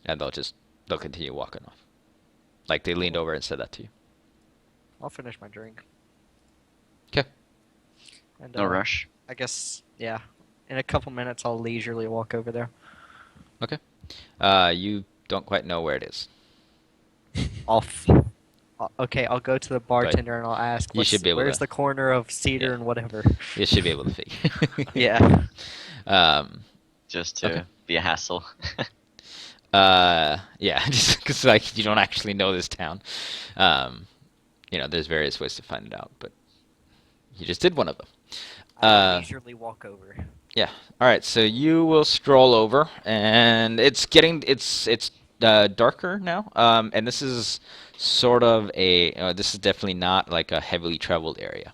and they'll continue walking off. Like they leaned Cool. over and said that to you. I'll finish my drink. Okay. And No rush. I guess yeah. In a couple minutes, I'll leisurely walk over there. Okay. You don't quite know where it is, Off. Okay, I'll go to the but bartender and I'll ask, you should be able where's to. the corner of Cedar Yeah, and whatever? you should be able to figure. Yeah. um. Just Okay. to be a hassle. Yeah, just because like you don't actually know this town. Um, there's various ways to find it out, but you just did one of them. I Uh, leisurely walk over. yeah. All right. So you will stroll over, and it's darker now. And this is sort of this is definitely not like a heavily traveled area.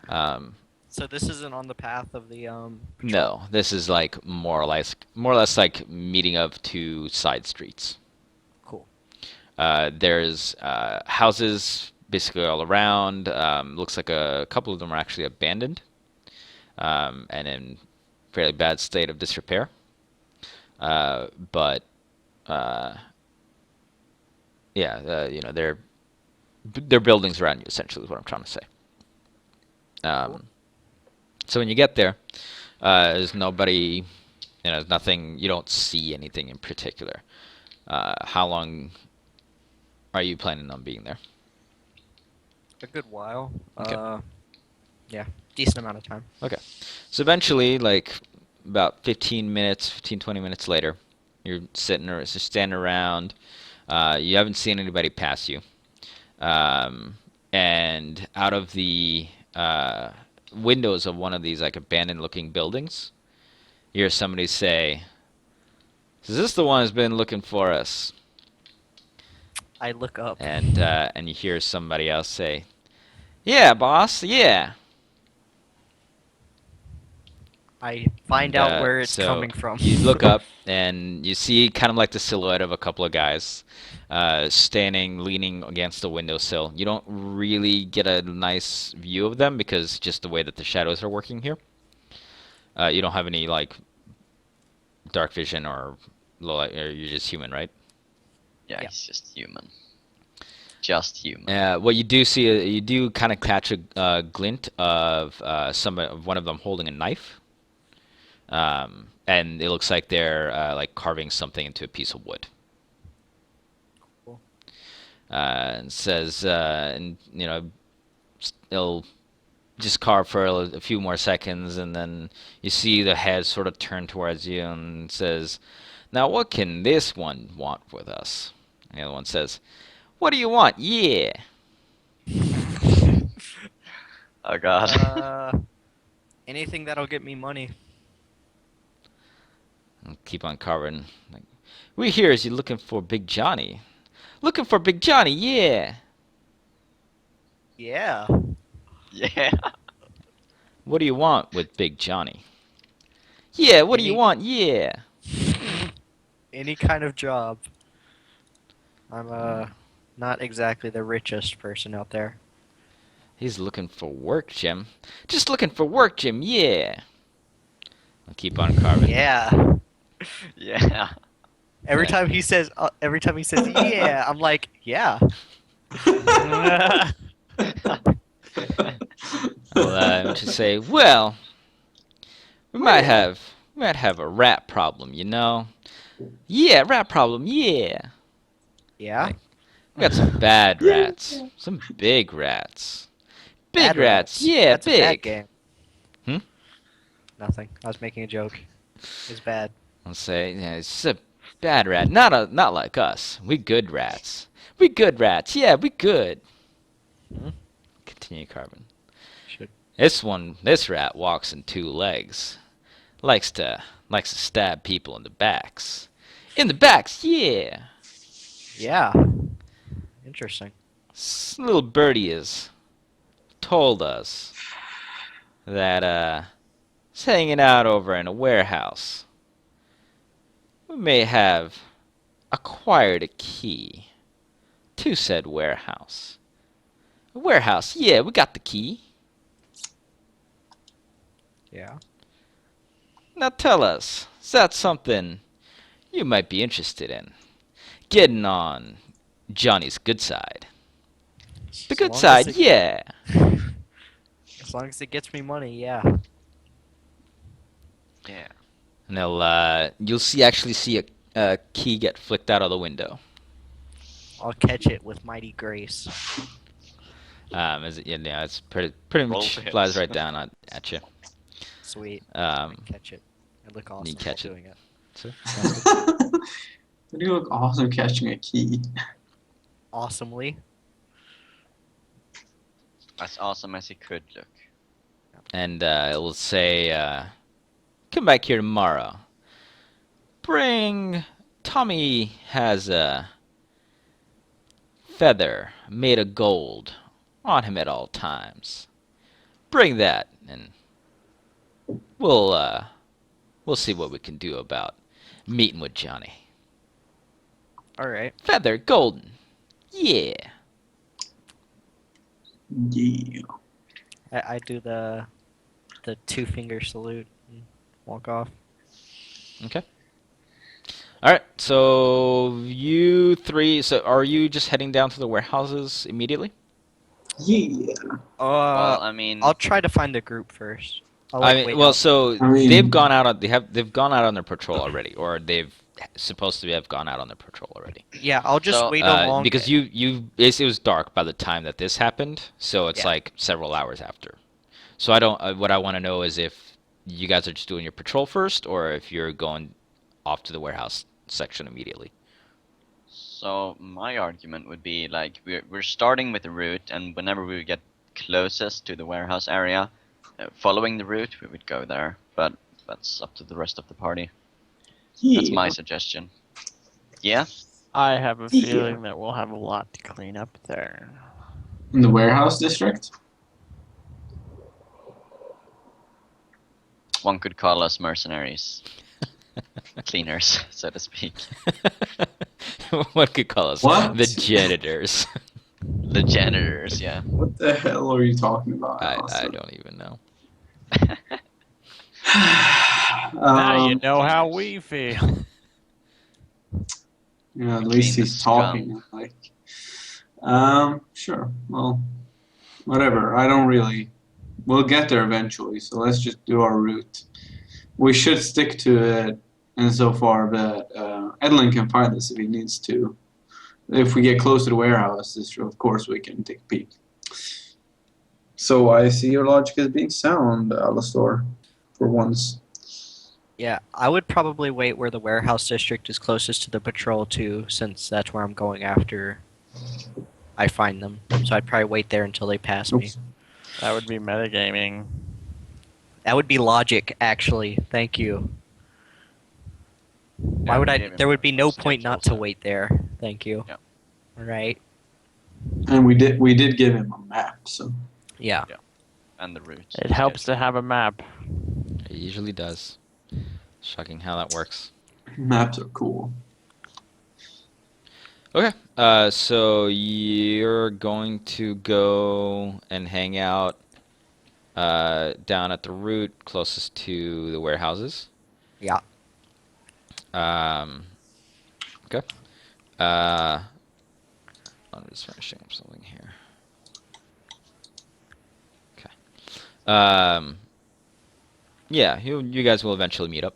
Um, So this isn't on the path of the patrol. no, this is like more or less like meeting of two side streets. Cool. There's houses basically all around. Looks like a couple of them are actually abandoned, and in fairly bad state of disrepair. But uh, yeah, they're buildings around you. Essentially, is what I'm trying to say. Cool. So when you get there, there's nobody. There's nothing. You don't see anything in particular. How long are you planning on being there? A good while. Okay. Yeah, decent amount of time. Okay. So eventually, like about 20 minutes later, you're sitting or just standing around. You haven't seen anybody pass you. And out of the windows of one of these like abandoned looking buildings, you hear somebody say, "Is this the one who's been looking for us?" I look up. And you hear somebody else say, "Yeah, boss, yeah." I find And, out where it's so coming from. you look up and you see kind of like the silhouette of a couple of guys standing, leaning against the windowsill. You don't really get a nice view of them because just the way that the shadows are working here. You don't have any like dark vision or low light, or you're just human, right? Yeah, Yeah. he's just human. Just human. What you do see, you do kind of catch a glint of one of them holding a knife. And it looks like they're like carving something into a piece of wood. Cool. And says, and it'll just carve for a few more seconds, and then you see the head sort of turn towards you and says, "Now, what can this one want with us?" And the other one says, "What do you want? Yeah." Oh god. Anything that'll get me money. And keep on carving. Like, we hear is you looking for Big Johnny. Looking for Big Johnny, yeah. Yeah. Yeah. What do you want with Big Johnny? Yeah, what do you Any want? Yeah. any kind of job. I'm not exactly the richest person out there. He's looking for work, Jim. Just looking for work, Jim, yeah. I'll keep on carving. Yeah. Yeah. Every Yeah. time he says yeah, I'm like, yeah. I'll just say, well, we might have a rat problem, you know? Yeah, rat problem, yeah. Yeah. Like, we got some bad rats. Some big rats. Big Bad rats, yeah, That's a bad big. game. Hmm? Nothing. I was making a joke. It's bad. I'll say, yeah, it's a bad rat. Not like us. We good rats. We good rats. Yeah, we good. Hmm? Continue carving. Should. This rat walks in two legs. Likes to stab people in the backs. In the backs, yeah. Yeah. Interesting. Little birdie has told us that it's hanging out over in a warehouse. We may have acquired a key to said warehouse. A warehouse, yeah, we got the key. Yeah. Now tell us, is that something you might be interested in getting on Johnny's good side. The As good long as side, it- yeah. As long as it gets me money, yeah. Yeah. And you'll actually see a key get flicked out of the window. I'll catch it with mighty grace. It's pretty Roll much for hits. flies right down at you. Sweet. Um, Catch it. I look awesome you while catch it. doing it. so, Would you look awesome catching a key? Awesomely. As awesome as he could look. and it will say, "Come back here tomorrow. Bring Tommy has a feather made of gold on him at all times. Bring that, and we'll see what we can do about meeting with Johnny. Alright. Feather golden, yeah." Yeah. I do the 2-finger salute and walk off. Okay. All right. So you three. So are you just heading down to the warehouses immediately? Yeah. Well, I mean, I'll try to find the group first. I'll, I like, mean, wait well, out. so I mean- they've gone out on they've gone out on their patrol already, or they've supposed to have gone out on their patrol already. Yeah, I'll just So, wait along. Because it was dark by the time that this happened, so it's Yeah. like several hours after. So I don't. What I want to know is if you guys are just doing your patrol first, or if you're going off to the warehouse section immediately. so my argument would be like we're starting with the route, and whenever we get closest to the warehouse area, following the route, we would go there. But that's up to the rest of the party. That's my suggestion. Yeah. I have a Yeah. feeling that we'll have a lot to clean up there. In the warehouse district? One could call us mercenaries. Cleaners, so to speak. One could call us What? the janitors. The janitors, yeah. What the hell are you talking about? I Alistair? don't even know. Now you Um, know how we feel. Yeah, at We least clean he's the scum. talking. Sure. Well, whatever. I don't really. We'll get there eventually, so let's just do our route. We should stick to it insofar that Edlin can find us if he needs to. If we get close to the warehouse, of course we can take a peek. So I see your logic as being sound, Alastor, for once. Yeah, I would probably wait where the warehouse district is closest to the patrol too, since that's where I'm going after I find them. So I'd probably wait there until they pass me. Oops. That would be metagaming. That would be logic, actually. Thank you. Why Yeah, would we I? gave him There would be no steps point not to also. wait there. Thank you. Yeah. Right. And we did give him a map, so Yeah. And the route. It helps to have a map. It usually does. Shocking how that works. maps are cool. Okay. So you're going to go and hang out down at the route closest to the warehouses. Yeah. Okay. I'm just finishing up something here. Okay. Yeah, you guys will eventually meet up.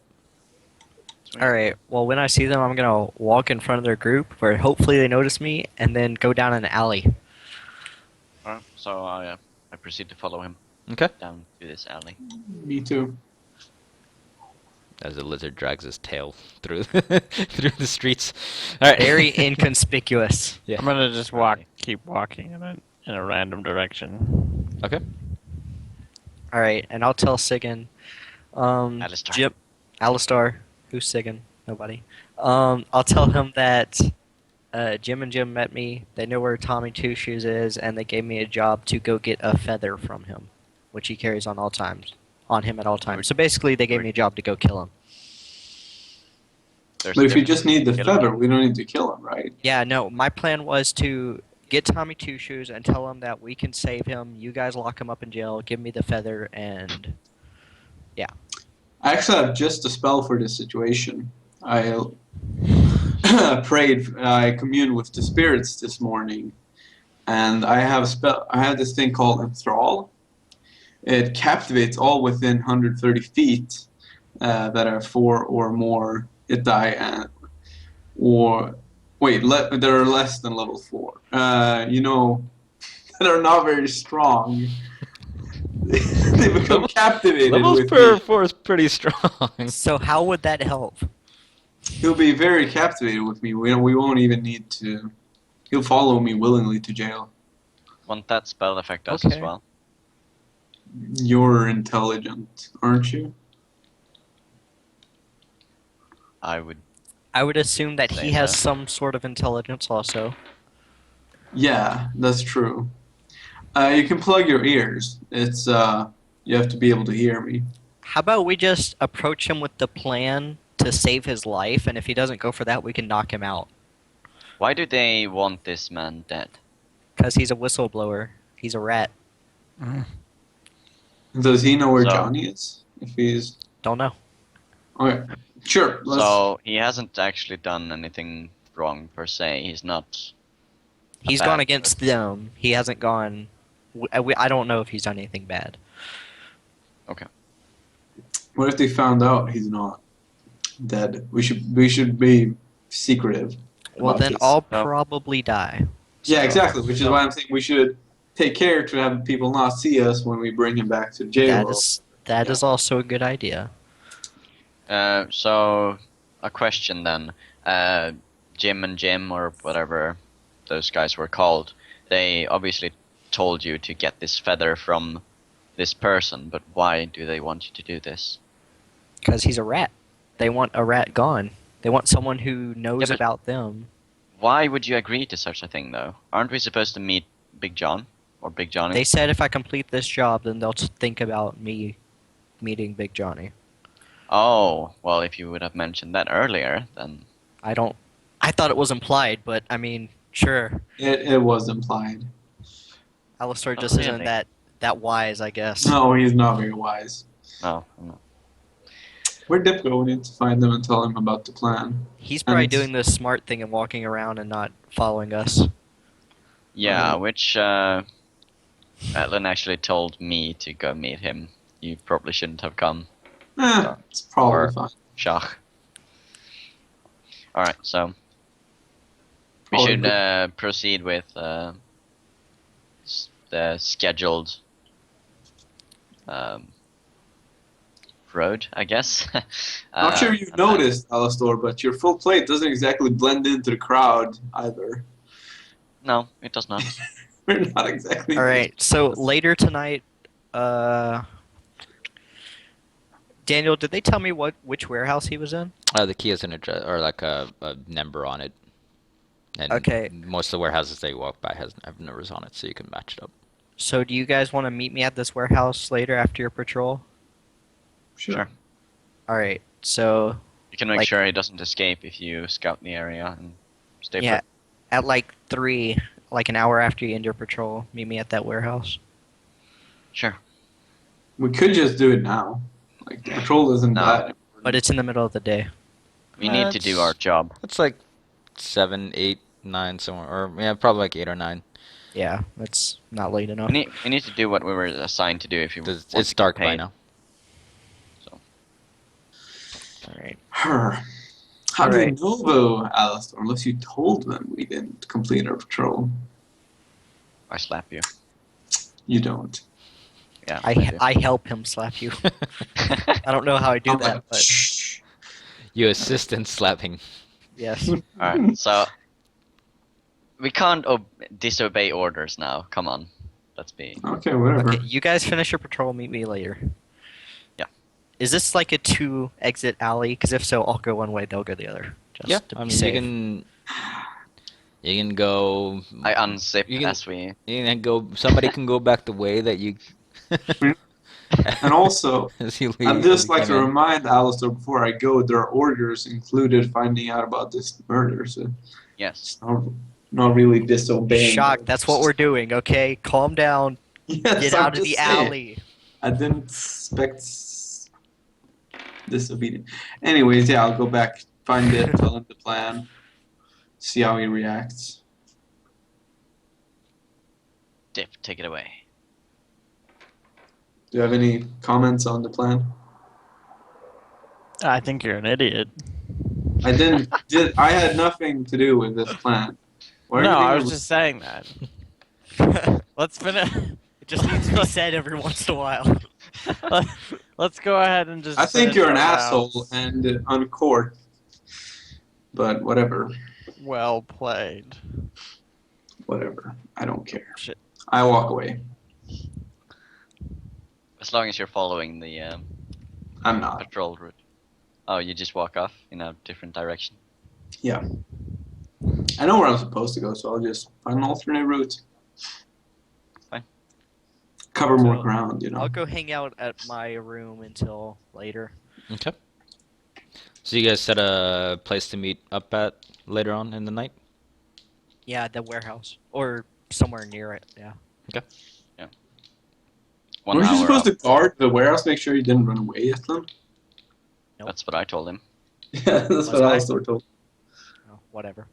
All right. Well, when I see them, I'm gonna walk in front of their group, where hopefully they notice me, and then go down an alley. Alright, so I proceed to follow him Okay. down to this alley. Me too. As the lizard drags his tail through through the streets. All right. Very inconspicuous. Yeah. I'm gonna just keep walking in a random direction. Okay. All right, and I'll tell Sigan. Alistar. Jim, Alistar, who's Sigan? Nobody. I'll tell him that Jim and Jim met me. They know where Tommy Two Shoes is, and they gave me a job to go get a feather from him, which he carries on him at all times. So basically, they gave me a job to go kill him. There's But a if you difference just need the between feather, killing we don't need to kill him, right? Yeah, no, my plan was to get Tommy Two Shoes and tell him that we can save him. You guys lock him up in jail, give me the feather, and I actually have just a spell for this situation. I communed with the spirits this morning, and I have this thing called enthrall. It captivates all within 130 feet that are 4 or more. It die or wait, that are less than level 4. That are not very strong. They become captivated Levels with per me. 4 is pretty strong. So how would that help? He'll be very captivated with me. We won't even need to. He'll follow me willingly to jail. Won't that spell affect us as Okay. well? You're intelligent, aren't you? I would. I would assume that he Say has that. some sort of intelligence also. Yeah, that's true. You can plug your ears. It's you have to be able to hear me. How about we just approach him with the plan to save his life, and if he doesn't go for that, we can knock him out. Why do they want this man dead? Because he's a whistleblower. He's a rat. Does he know where So- Johnny is? If he's Don't know. okay, sure. Let's. So he hasn't actually done anything wrong per se. He's not. He's bad gone against them. He hasn't gone. I don't know if he's done anything bad. What if they found out he's not dead? We should be secretive. Well, about then this. I'll No. probably die. Yeah, So- exactly. Which is why I'm saying we should take care to have people not see us when we bring him back to jail. That is also a good idea. So a question then. Jim and Jim or whatever those guys were called. They obviously told you to get this feather from this person, but why do they want you to do this? Because he's a rat. They want a rat gone. They want someone who knows Yeah, but- about them. Why would you agree to such a thing, though? Aren't we supposed to meet Big John or Big Johnny? They said if I complete this job, then they'll think about me meeting Big Johnny. Oh, well, if you would have mentioned that earlier, then I thought it was implied, but I mean, sure. It was implied. Alistar Oh, just isn't really? that wise, I guess. No, he's not very wise. no. Where'd Dip go? We need to find them and tell him about the plan. He's probably And- doing the smart thing and walking around and not following us. Yeah, which Atlan actually told me to go meet him. You probably shouldn't have come, It's probably Or- fine. Shach. Alright, so we Oh, should good. proceed with the scheduled road, I guess. Not sure you and then- noticed, Alastor, but your full plate doesn't exactly blend into the crowd either. No, it does not. We're not exactly. All right, so later tonight, Daniel, did they tell me which warehouse he was in? The key has an address or like a number on it. And Okay. most of the warehouses they walk by have numbers on it, so you can match it up. So do you guys want to meet me at this warehouse later after your patrol? Sure. All right, so You can make Like- sure he doesn't escape if you scout the area and stay yeah, put. at like 3, like an hour after you end your patrol, meet me at that warehouse. Sure. We could just do it now. Like the patrol isn't No. that. But it's in the middle of the day. We need to do That's- our job. It's like 7, 8, 9 somewhere, or yeah, probably like 8 or 9. Yeah, it's not late enough. We need to do what we were assigned to do if you want It's to get dark by paid. now. All right. Her. How do you Alright. know though, Alastor? Unless you told them we didn't complete our patrol. I slap you. You don't. Yeah. I help him slap you. I don't know how I do I'm that, like, but shh. You assist in slapping. yes. Alright, so we can't disobey orders now. Come on. Let's be. Okay, whatever. Okay, you guys finish your patrol. Meet me later. Yeah. Is this like a 2-exit alley? Because if so, I'll go one way, they'll go the other. Just Yeah, to be I mean safe. you can go. I unzip You can- as we. You can go. Somebody can go back the way that you. And also, as you leave, I'd just you like to come in. remind Alistair before I go, there are orders included finding out about this murder, so Yes. it's not really disobeying. Shock, that's what we're doing, okay? Calm down. Yes, Get I'm out of just the saying. alley. I didn't expect disobedient. Anyways, yeah, I'll go back, find it, tell him the plan. See how he reacts. Dip, take it away. Do you have any comments on the plan? I think you're an idiot. I didn't. I had nothing to do with this plan. Why are you No, I thinking was of- just saying that. Let's finish. It just needs to be said every once in a while. Let's go ahead and just. I think finish you're an our asshole rounds. and on court. But whatever. Well played. Whatever. I don't care. Shit. I walk away. As long as you're following the I'm not. patrol route. Oh, you just walk off in a different direction. Yeah. I know where I'm supposed to go, so I'll just find an alternate route. Fine. Cover more So, ground, you know. I'll go hang out at my room until later. Okay. So you guys set a place to meet up at later on in the night? Yeah, the warehouse. Or somewhere near it, yeah. One Were you hour supposed up. to guard the warehouse, make sure you didn't run away at them? That's what I told him. Yeah, that's what I was sort of Oh, whatever.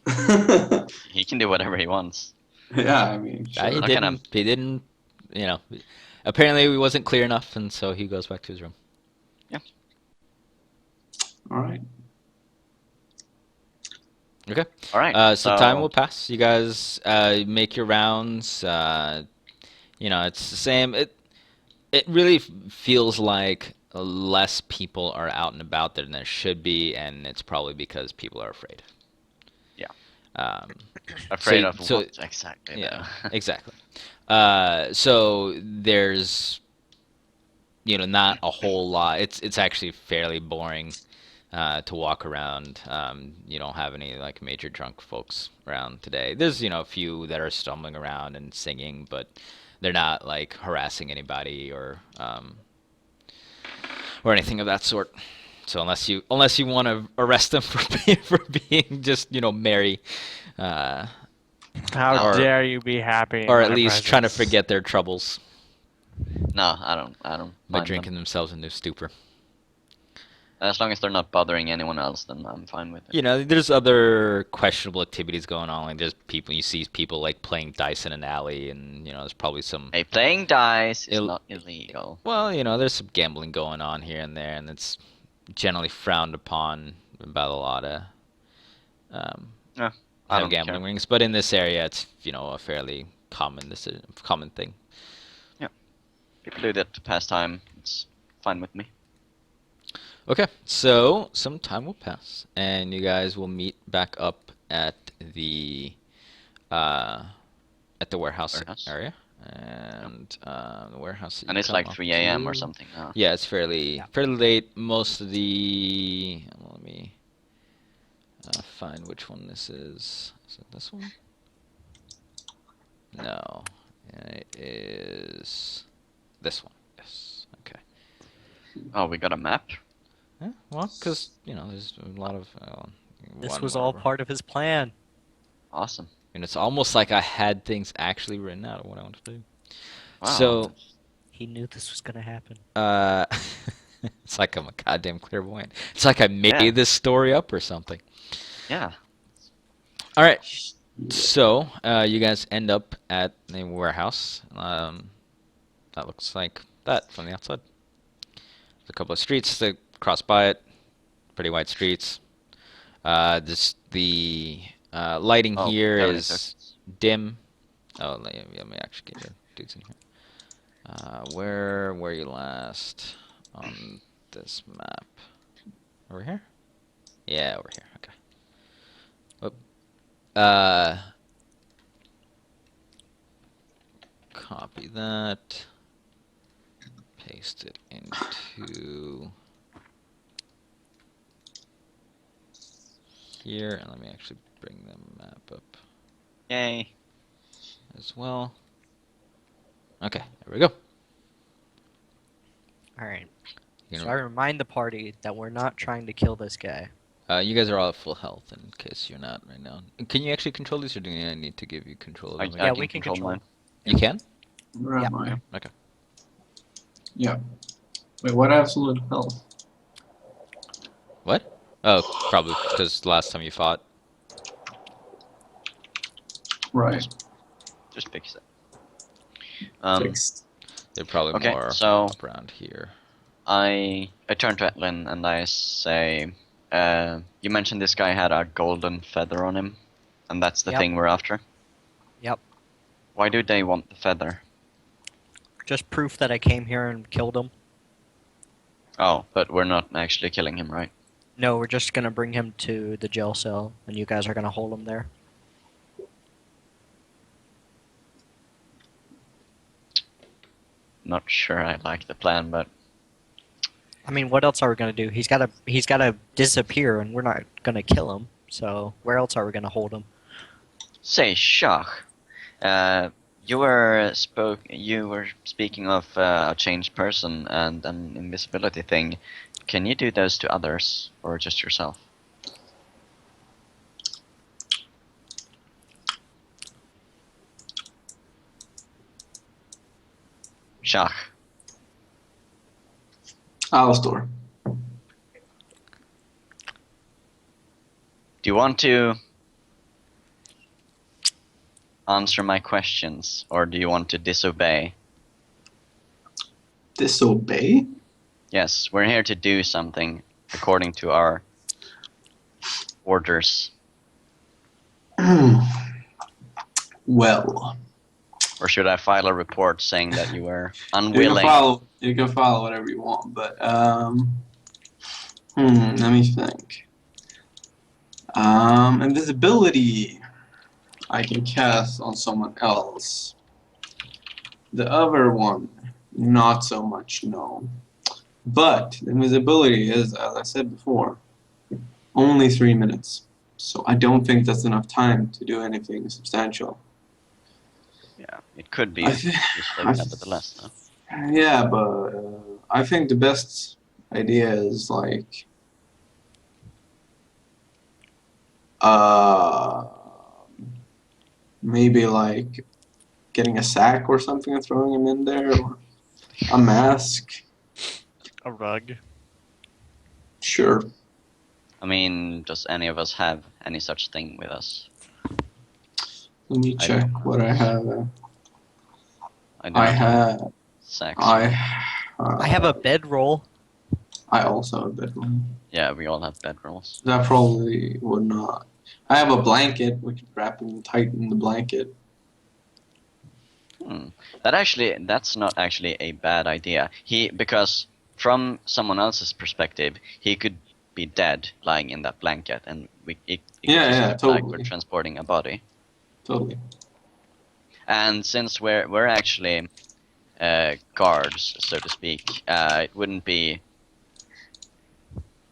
told. He can do whatever he wants. Yeah, I mean, Yeah, he sure. I kinda- didn't. He didn't. You know, apparently he wasn't clear enough, and so he goes back to his room. All right. Okay. All right. So time will pass. You guys make your rounds. You know, it's the same. It really feels like less people are out and about than there should be, and it's probably because people are afraid. Yeah. so- afraid of so- what exactly? Yeah, though? exactly. So there's, you know, not a whole lot. It's actually fairly boring to walk around. You don't have any like major drunk folks around today. There's, you know, a few that are stumbling around and singing, but they're not like harassing anybody or anything of that sort. So unless you want to arrest them for being just, you know, merry, How Or- dare you be happy? in or at my least trying to presence. forget their troubles No, I don't. by mind them. drinking themselves into stupor. As long as they're not bothering anyone else, then I'm fine with it. You know, there's other questionable activities going on. Like there's people, you see people like playing dice in an alley, and you know, there's probably some. Hey, playing dice is Ill- not illegal. Well, you know, there's some gambling going on here and there, and it's generally frowned upon by a lot of I don't gambling care. rings. But in this area, it's, you know, a fairly common thing. People do that to pass time. It's fine with me. Okay, so some time will pass, and you guys will meet back up at the warehouse Warehouse. area, and the warehouse. that And you it's come like up 3 a.m. or to- something. Huh? Yeah, it's fairly late. Most of the. Let me find which one this is. Is it this one? No, it is this one. Yes. Okay. Oh, we got a map. Yeah, well, because, you know, there's a lot of. This one was all whatever. part of his plan. Awesome. And it's almost like I had things actually written out of what I wanted to do. Wow. So, He knew this was gonna happen. it's like I'm a goddamn clairvoyant. It's like I made Yeah. this story up or something. Yeah. All right. So, you guys end up at a warehouse. That looks like that from the outside. There's a couple of streets that cross by it. Pretty wide streets. The lighting Oh, here there it is dim. Oh, let me actually get your dudes in here. Where were you last on this map? Over here? Yeah, over here. Okay. Copy that. Paste it into here, and let me actually bring the map up Yay. as well. Okay, there we go. All right. You So know, I remind the party that we're not trying to kill this guy. you guys are all at full health in case you're not right now. Can you actually control these, or do I need to give you control of I, them? I Yeah, can we can control control mine. You can? Where am Yeah. I? Okay. Yeah. Wait, what absolute health? What? Oh, probably because last time you fought. Right. Just fix it. Fixed. They're probably Okay, more so- up around here. I turn to Etlin and I say, you mentioned this guy had a golden feather on him, and that's the Yep. thing we're after. Yep. Why do they want the feather? Just proof that I came here and killed him. Oh, but we're not actually killing him, right? No, we're just gonna bring him to the jail cell, and you guys are gonna hold him there. Not sure I like the plan, but I mean, what else are we gonna do? He's gotta disappear, and we're not gonna kill him. So where else are we gonna hold him? say, Shach, you were speaking of a changed person and an invisibility thing. Can you do those to others or just yourself? Shach. Alistor. Do you want to answer my questions, or do you want to disobey? Disobey? Yes, we're here to do something according to our orders. Well, Or should I file a report saying that you were you can unwilling? follow whatever you want, but let me think. Invisibility I can cast on someone else. The other one, not so much, no. But invisibility is, as I said before, only 3 minutes. So I don't think that's enough time to do anything substantial. Yeah, it could be I thi- useful, I- nevertheless. No? Yeah, but I think the best idea is like maybe like getting a sack or something and throwing him in there, or a mask. A rug. Sure. I mean, does any of us have any such thing with us? Let me I check don't- what I have. I do I not have. sex. I have a bedroll. I also have a bedroom. Yeah, we all have bedrolls. That probably would not. I have a blanket. We could wrap him tight in the blanket. That's not actually a bad idea. Because from someone else's perspective, he could be dead lying in that blanket, and it could Yeah, just yeah, look like totally. we're transporting a body. Totally. And since we're actually guards, so to speak, it wouldn't be.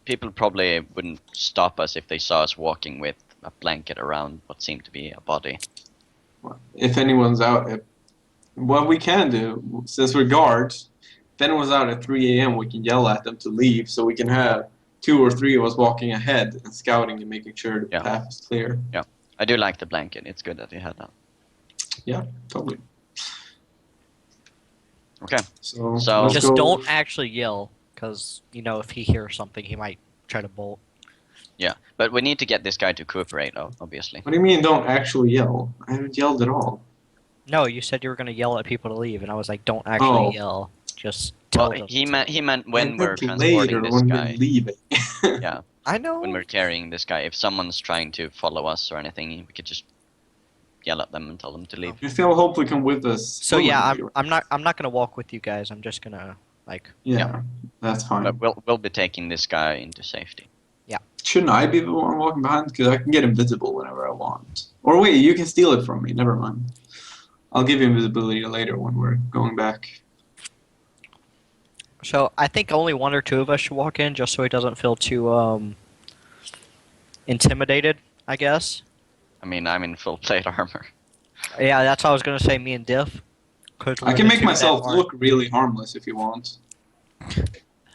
People probably wouldn't stop us if they saw us walking with a blanket around what seemed to be a body. If anyone's out at. What we can do, since we're guards, if anyone's out at 3 a.m., we can yell at them to leave, so we can have 2 or 3 of us walking ahead and scouting and making sure the Yeah. path is clear. I do like the blanket. It's good that you had that. Yeah, totally. Okay. So So- let's Just go. don't actually yell, because if he hears something, he might try to bolt. Yeah, but we need to get this guy to cooperate, obviously. What do you mean? Don't actually yell? I haven't yelled at all. No, you said you were gonna yell at people to leave, and I was like, don't actually Oh. yell. Just tell Well, them. he meant when I we're meant transporting later this when guy. we're leaving. Yeah, I know. when we're carrying this guy. If someone's trying to follow us or anything, we could just yell at them and tell them to leave. You still hopefully come with us. So yeah, willingly, I'm not gonna walk with you guys. I'm just gonna Yeah, that's fine. But we'll be taking this guy into safety. Shouldn't I be the one walking behind? Because I can get invisible whenever I want. Or wait, you can steal it from me. Never mind. I'll give you invisibility later when we're going back. So I think only 1 or 2 of us should walk in, just so he doesn't feel too intimidated. I guess. I mean, I'm in full plate armor. Yeah, that's what I was gonna say. Me and Diff. 'Cause I we're can the make two that myself aren't- look really harmless if you want.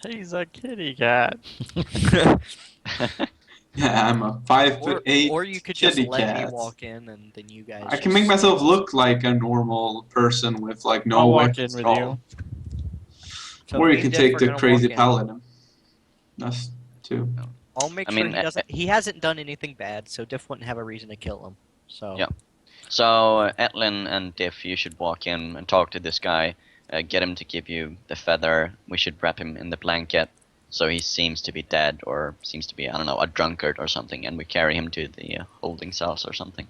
He's a kitty cat. Yeah, I'm a 5'8". or you could just kitty let cat. me walk in, and then you guys. I can make myself look like a normal person with like no I'll walk weapons in at with all. you. So Or me you and can Diff take are the gonna crazy walk in. paladin. That's two. I'll make I sure mean, he doesn't. He hasn't done anything bad, so Diff wouldn't have a reason to kill him. So Yeah. So Etlin and Diff, you should walk in and talk to this guy. Get him to give you the feather. We should wrap him in the blanket, so he seems to be dead, or seems to be, I don't know, a drunkard or something, and we carry him to the holding cells or something.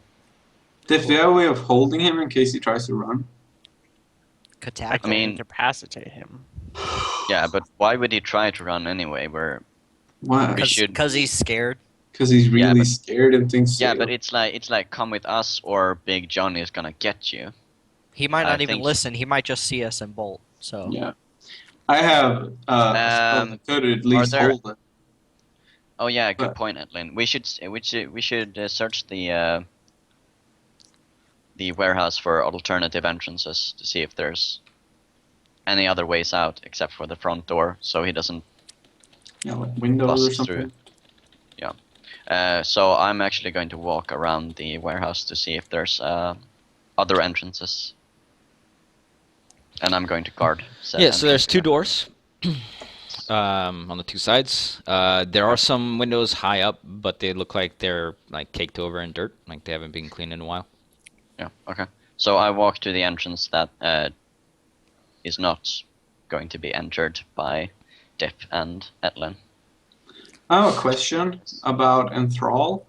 Diff, do you have a way of holding him in case he tries to run? I Katak. can mean- incapacitate him. Yeah, but why would he try to run anyway? Why? We should- Because he's scared. Because he's Yeah, really but- scared and thinks. Yeah, but it's like come with us, or Big Johnny is gonna get you. He might I not even think- listen. He might just see us and bolt. So Yeah. I have a spell that could at least there- hold it. Oh yeah, good But- point, Etlin. We should search the warehouse for alternative entrances to see if there's any other ways out except for the front door, so he doesn't. Yeah, like windows or Bust something. through. So I'm actually going to walk around the warehouse to see if there's other entrances, and I'm going to guard. said Yeah, so there's entrance. two doors on the two sides. There are some windows high up, but they look like they're like caked over in dirt, like they haven't been cleaned in a while. Yeah. Okay. So I walk to the entrance that is not going to be entered by Dip and Etlin. I have a question about Enthrall.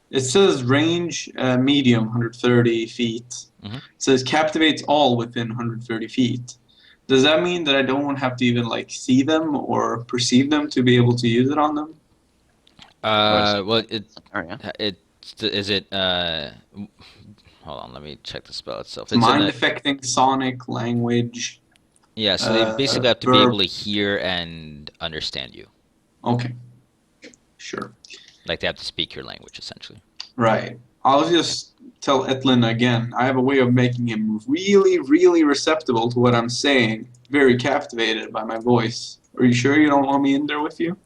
It says range medium, 130 feet. Mhm. It says captivates all within 130 feet. Does that mean that I don't have to even like see them or perceive them to be able to use it on them? Well, Oh yeah. is it? Hold on, let me check the spell itself. It's Mind in a, affecting sonic language. yeah, so they basically have to be verb. able to hear and understand you. Okay. Sure. Like they have to speak your language, essentially. Right. I'll just tell Etlin again. I have a way of making him really, really receptible to what I'm saying. Very captivated by my voice. Are you sure you don't want me in there with you?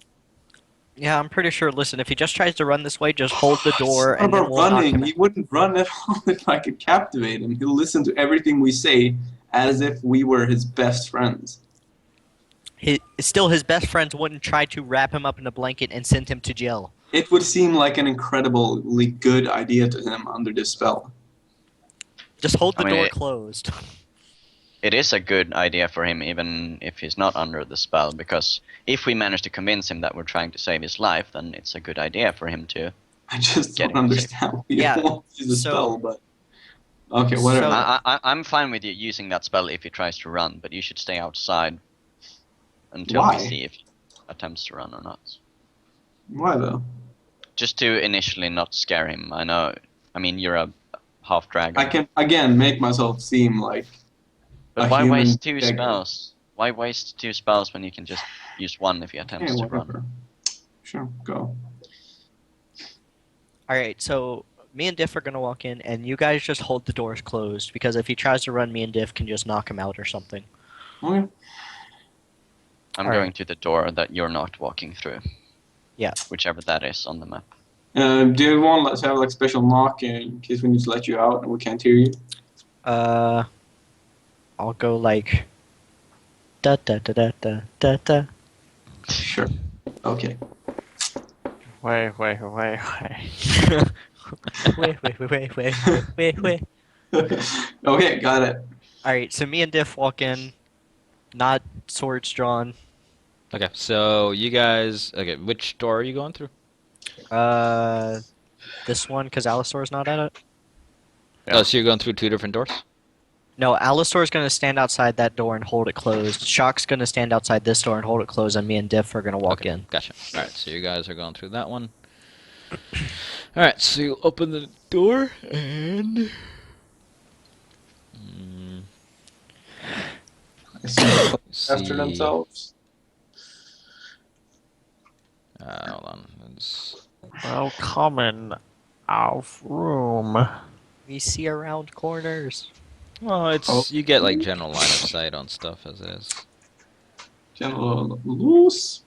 yeah, I'm pretty sure. Listen, if he just tries to run this way, just hold the door It's not and then about we'll knock running. him He out. wouldn't run at all if I could captivate him. He'll listen to everything we say as if we were his best friends. Still, his best friends wouldn't try to wrap him up in a blanket and send him to jail. It would seem like an incredibly good idea to him under this spell. Just hold I the mean, door it- closed. It is a good idea for him, even if he's not under the spell, because if we manage to convince him that we're trying to save his life, then it's a good idea for him to. I just Get don't him understand why you Yeah, won't use the so- spell, but... Okay, whatever. So- I'm fine with you using that spell if he tries to run, but you should stay outside until Why? we see if he attempts to run or not. Why though? Just to initially not scare him. I mean, you're a half dragon. I can, again, make myself seem like But a why human waste two beggar. spells? Why waste two spells when you can just use one if he attempts Yeah, to run? whatever. Sure, go. All right, so me and Diff are gonna walk in, and you guys just hold the doors closed because if he tries to run, me and Diff can just knock him out or something. Okay. I'm Alright. going to the door that you're not walking through. Yeah. Whichever that is on the map. Do you want us to have like special knock in case we need to let you out and we can't hear you? I'll go like da da da da da da da. Sure. Okay. Wait. wait. Okay, got it. All right, so me and Diff walk in, not swords drawn. Okay, so you guys. Okay, which door are you going through? This one because Alistor's not at it. Yeah. Oh, so you're going through two different doors? No, Alistor's gonna stand outside that door and hold it closed. Shock's gonna stand outside this door and hold it closed, and me and Diff are gonna walk Okay, in. Gotcha. All right, so you guys are going through that one. All right, so you open the door and. I see them after see- themselves. Hold on. Let's- Welcome auf room. We see around corners. Well, it's Oh. you get like general line of sight on stuff as it is. General loose.